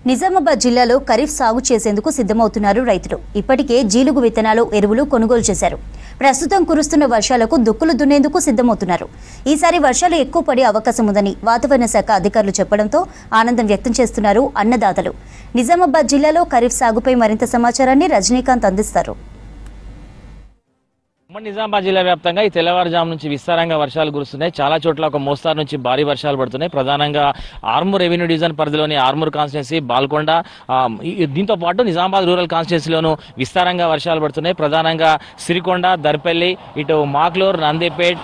నిజామాబాద్ జిల్లాలో ఖరీఫ్ సాగు చేసేందుకు సిద్ధమవుతున్నారు రైతులు. ఇప్పటికే జీలుగు విత్తనాలు, ఎరువులు కొనుగోలు చేశారు. ప్రస్తుతం కురుస్తున్న వర్షాలకు దుక్కులు దున్నేందుకు సిద్ధమవుతున్నారు. ఈసారి వర్షాలు ఎక్కువ పడే అవకాశం ఉందని వాతావరణ శాఖ అధికారులు చెప్పడంతో ఆనందం వ్యక్తం చేస్తున్నారు అన్నదాతలు. నిజామాబాద్ జిల్లాలో ఖరీఫ్ సాగుపై మరింత సమాచారాన్ని రజనీకాంత్ అందిస్తారు. నిజామాబాద్ జిల్లా వ్యాప్తంగా ఈ తెల్లవారుజాము నుంచి విస్తారంగా వర్షాలు కురుస్తున్నాయి. చాలా చోట్ల ఒక మోస్తారు నుంచి భారీ వర్షాలు పడుతున్నాయి. ప్రధానంగా ఆర్మూర్ రెవెన్యూ డివిజన్ పరిధిలోని ఆర్మూర్ కాన్స్టిట్యున్సీ, బాల్కొండ, దీంతో పాటు నిజామాబాద్ రూరల్ కాన్స్టిట్యున్సీలోనూ విస్తారంగా వర్షాలు పడుతున్నాయి. ప్రధానంగా సిరికొండ, దర్పల్లి, ఇటు మాక్లూర్, నందిపేట్,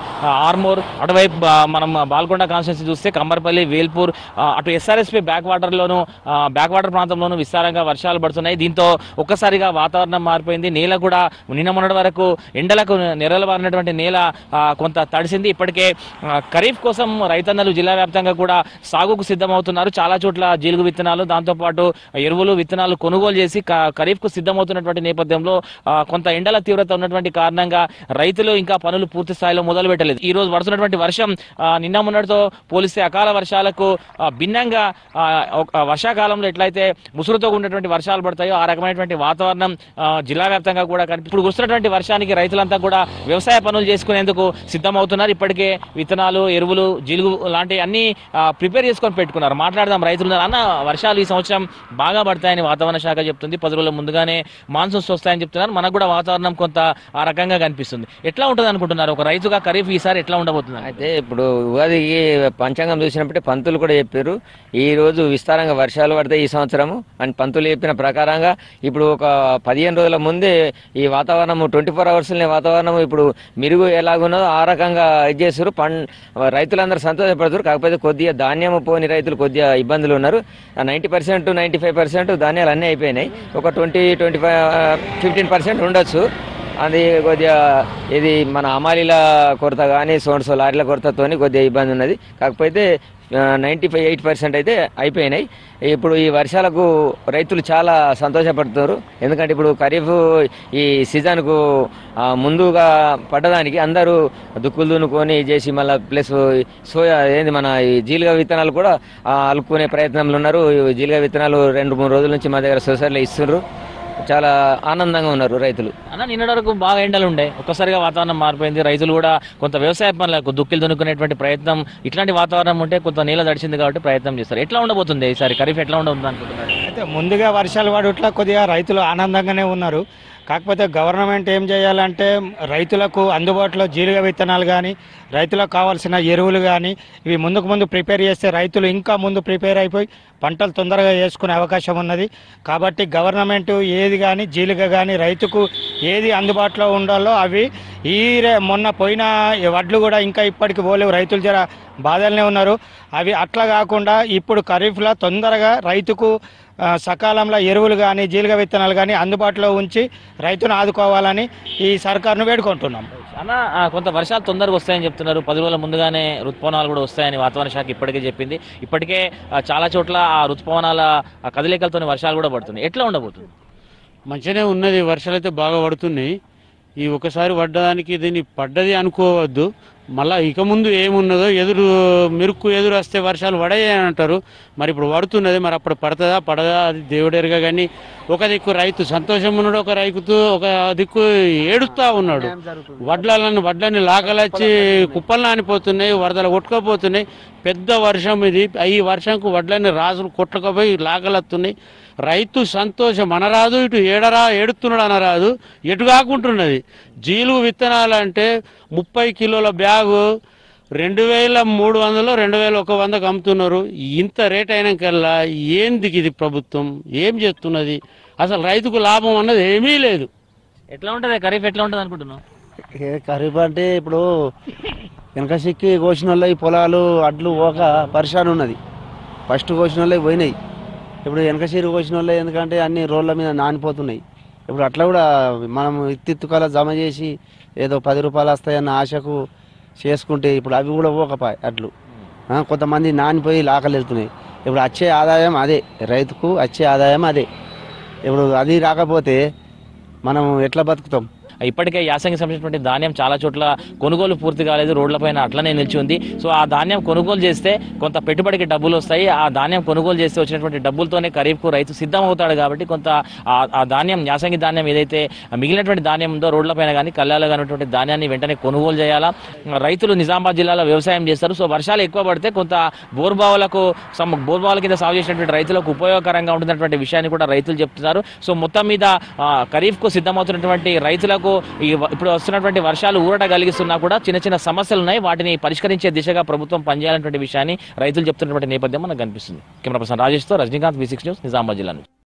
ఆర్మూర్, అటువైపు మనం బాల్కొండ కాన్స్టిట్యున్సీ చూస్తే కమ్మర్పల్లి, వేల్పూర్, అటు ఎస్ఆర్ఎస్పీ బ్యాక్ వాటర్ ప్రాంతంలోనూ విస్తారంగా వర్షాలు పడుతున్నాయి. దీంతో ఒక్కసారిగా వాతావరణం మారిపోయింది. నేల కూడా నిన్న మొన్నటి వరకు ఎండలకు నెరలబారినటువంటి నేల కొంత తడిసింది. ఇప్పటికే ఖరీఫ్ కోసం రైతన్నలు జిల్లా వ్యాప్తంగా కూడా సాగుకు సిద్ధమవుతున్నారు. చాలా చోట్ల జీలుగు విత్తనాలు, దాంతోపాటు ఎరువులు, విత్తనాలు కొనుగోలు చేసి ఖరీఫ్కు సిద్ధమవుతున్నటువంటి నేపథ్యంలో కొంత ఎండల తీవ్రత ఉన్నటువంటి కారణంగా రైతులు ఇంకా పనులు పూర్తి స్థాయిలో మొదలు పెట్టలేదు. ఈ రోజు పడుతున్నటువంటి వర్షం నిన్న మొన్నటితో పోలిస్తే అకాల వర్షాలకు భిన్నంగా వర్షాకాలంలో ఎట్లయితే ముసురుతో ఉన్నటువంటి వర్షాలు పడతాయో ఆ రకమైనటువంటి వాతావరణం జిల్లా వ్యాప్తంగా కూడా ఇప్పుడు కురుస్తున్నటువంటి వర్షానికి రైతులంతా కూడా వ్యవసాయ పనులు చేసుకునేందుకు సిద్ధమవుతున్నారు. ఇప్పటికే విత్తనాలు, ఎరువులు, జీలుగు లాంటివి అన్ని ప్రిపేర్ చేసుకొని పెట్టుకున్నారు. మాట్లాడదాం రైతులు. అన్న, వర్షాలు ఈ సంవత్సరం బాగా పడతాయని వాతావరణ శాఖ చెప్తుంది. 10 రోజుల ముందుగానే మాన్సూన్స్ వస్తాయని చెప్తున్నారు. మనకు కూడా వాతావరణం కొంత ఆ రకంగా కనిపిస్తుంది. ఎట్లా ఉంటుంది అనుకుంటున్నారు ఒక రైతుగా ఖరీఫ్ ఈసారి ఎట్లా ఉండబోతుంది? అయితే ఇప్పుడు ఉగాదికి పంచాంగం చూసినప్పుడే పంతులు కూడా చెప్పారు ఈ రోజు విస్తారంగా వర్షాలు పడతాయి ఈ సంవత్సరము అని. పంతులు చెప్పిన ప్రకారంగా ఇప్పుడు ఒక 15 రోజుల ముందే ఈ వాతావరణం 24 అవర్స్లోనే వాతావరణం ఇప్పుడు మిరుగు ఎలాగున్నదో ఆ రకంగా ఇది చేస్తారు. రైతులందరూ సంతోషపడుతారు. కాకపోతే కొద్దిగా ధాన్యం పోని రైతులు కొద్దిగా ఇబ్బందులు ఉన్నారు. 90% 95% ధాన్యాలు అన్నీ అయిపోయినాయి. ఒక 20-25-15% ఉండొచ్చు. అది కొద్దిగా ఇది మన అమాలీల కొరత కానీ సోన్సో లారీల కొరతతో కొద్దిగా ఇబ్బంది ఉన్నది. కాకపోతే 95-8% అయితే అయిపోయినాయి. ఇప్పుడు ఈ వర్షాలకు రైతులు చాలా సంతోషపడుతున్నారు. ఎందుకంటే ఇప్పుడు ఖరీఫ్ ఈ సీజన్కు ముందుగా పడ్డదానికి అందరూ దుక్కులు దున్నుకొని చేసి మళ్ళీ ప్లస్ సోయా ఏంది మన ఈ జీలుగా విత్తనాలు కూడా అలుకునే ప్రయత్నంలో ఉన్నారు. జీలుగా విత్తనాలు 2-3 రోజుల నుంచి మా దగ్గర సొసైటీలో ఇస్తున్నారు. చాలా ఆనందంగా ఉన్నారు రైతులు. అన్న, నిన్నటి వరకు బాగా ఎండలు ఉండే, ఒక్కసారిగా వాతావరణం మారిపోయింది. రైతులు కూడా కొంత వ్యవసాయ పనులకు దుక్కులు దున్నుకునేటువంటి ప్రయత్నం, ఇట్లాంటి వాతావరణం ఉంటే కొంత నీళ్ళ తడిచింది కాబట్టి ప్రయత్నం చేస్తారు. ఎట్లా ఉండబోతుంది ఈసారి ఖరీఫ్ ఎట్లా ఉండబోతుంది అనుకుంటున్నారు? అయితే ముందుగా వర్షాలు పడుట్లా కొద్దిగా రైతులు ఆనందంగానే ఉన్నారు. కాకపోతే గవర్నమెంట్ ఏం చేయాలంటే రైతులకు అందుబాటులో జీలుగా విత్తనాలు కానీ, రైతులకు కావాల్సిన ఎరువులు కానీ ఇవి ముందు ప్రిపేర్ చేస్తే రైతులు ఇంకా ముందు ప్రిపేర్ అయిపోయి పంటలు తొందరగా వేసుకునే అవకాశం ఉన్నది. కాబట్టి గవర్నమెంట్ ఏది కానీ జీలుగా కానీ రైతుకు ఏది అందుబాటులో ఉండాలో అవి మొన్న పోయిన వడ్లు కూడా ఇంకా ఇప్పటికి పోలేవు. రైతులు జర బాధలనే ఉన్నారు. అవి అట్లా కాకుండా ఇప్పుడు ఖరీఫ్లో తొందరగా రైతుకు సకాలంలో ఎరువులు కానీ జీలుగా విత్తనాలు కానీ అందుబాటులో ఉంచి రైతును ఆదుకోవాలని ఈ సర్కారును వేడుకుంటున్నాం. అన్న, కొంత వర్షాలు తొందరగా వస్తాయని చెప్తున్నారు. 10 రోజుల ముందుగానే ఋతుపవనాలు కూడా వస్తాయని వాతావరణ శాఖ ఇప్పటికే చెప్పింది. ఇప్పటికే చాలా చోట్ల ఆ ఋతుపవనాల కదలికలతో వర్షాలు కూడా పడుతుంది. ఎట్లా ఉండబోతుంది? మంచిగానే ఉన్నది. వర్షాలు అయితే బాగా పడుతున్నాయి. ఈ ఒకసారి పడ్డదానికి దీన్ని పడ్డది అనుకోవద్దు. మళ్ళీ ఇక ముందు ఏమున్నదో మెరుక్కు ఎదురు వస్తే వర్షాలు పడాయి అని అంటారు. మరి ఇప్పుడు పడుతున్నది, మరి అప్పుడు పడతదా పడదా అది దేవుడెరుగా. కానీ ఒక దిక్కు రైతు సంతోషం ఉన్నాడు, ఒక దిక్కు ఏడుస్తూ ఉన్నాడు. వడ్లని లాకలొచ్చి కుప్పలు నానిపోతున్నాయి, వరదలు కొట్టుకపోతున్నాయి. పెద్ద వర్షం ఇది. ఈ వర్షంకు వడ్లని రాజులు కొట్టుకపోయి లాకలొస్తున్నాయి. రైతు సంతోషం అనరాదు, ఇటు ఏడుతున్నాడు అనరాదు, ఎటు కాకుంటున్నది. జీలుగు విత్తనాలు అంటే 30 కిలోల బ్యాగు 2300 2100 అమ్ముతున్నారు. ఇంత రేట్ అయినాకల్లా ఏందికి ఇది ప్రభుత్వం ఏం చేస్తున్నది? అసలు రైతుకు లాభం అన్నది ఏమీ లేదు. ఎట్లా ఉంటుంది ఖరీఫ్ ఎట్లా ఉంటుంది అనుకుంటున్నావు? ఖరీఫ్ అంటే ఇప్పుడు వెనక సిక్కి కోసిన వాళ్ళ ఈ పొలాలు అడ్లు పోక పరిశాన్ ఉన్నది. ఫస్ట్ కోసిన వాళ్ళే పోయినాయి. ఇప్పుడు వెనక సీరు కోసిన వాళ్ళే ఎందుకంటే అన్ని రోడ్ల మీద నానిపోతున్నాయి. ఇప్పుడు అట్లా కూడా మనం ఇత్తిత్తుకాల జమ చేసి ఏదో 10 రూపాయలు వస్తాయన్న ఆశకు చేసుకుంటే ఇప్పుడు అవి కూడా పోకపాయి అట్లు. కొంతమంది నానిపోయి లాకలు వెళ్తున్నాయి. ఇప్పుడు వచ్చే ఆదాయం అదే, రైతుకు వచ్చే ఆదాయం అదే. ఇప్పుడు అది రాకపోతే మనం ఎట్లా బతుకుతాం? ఇప్పటికే యాసంగి సంబంధించినటువంటి ధాన్యం చాలా చోట్ల కొనుగోలు పూర్తి కాలేదు, రోడ్లపైన అట్లనే నిలిచి ఉంది. సో ఆ ధాన్యం కొనుగోలు చేస్తే కొంత పెట్టుబడికి డబ్బులు వస్తాయి. ఆ ధాన్యం కొనుగోలు చేస్తే వచ్చినటువంటి డబ్బులతోనే ఖరీఫ్కు రైతు సిద్ధం అవుతాడు. కాబట్టి కొంత ఆ ధాన్యం, యాసంగి ధాన్యం ఏదైతే మిగిలినటువంటి ధాన్యం ఉందో రోడ్లపైన కానీ కళ్ళాలో కానిటువంటి ధాన్యాన్ని వెంటనే కొనుగోలు చేయాలా. రైతులు నిజామాబాద్ జిల్లాలో వ్యవసాయం చేస్తారు. సో వర్షాలు ఎక్కువ పడితే కొంత బోర్బావుల కింద సాగు చేసినటువంటి రైతులకు ఉపయోగకరంగా ఉంటున్నటువంటి విషయాన్ని కూడా రైతులు చెప్తున్నారు. సో మొత్తం మీద ఖరీఫ్కు సిద్ధమవుతున్నటువంటి రైతులకు ఇప్పుడు వస్తున్నటువంటి వర్షాలు ఊరట కలిగిస్తున్నా కూడా చిన్న చిన్న సమస్యలు ఉన్నాయి. వాటిని పరిష్కరించే దిశగా ప్రభుత్వం పనిచేయాలన్నటువంటి విషయాన్ని రైతులు చెప్తున్నటువంటి నేపథ్యం మనకు కనిపిస్తుంది. కెమెరా పర్సన్ రాజేష్తో రజనీకాంత్, V6 న్యూస్, నిజామాబాద్ జిల్లా నుంచి.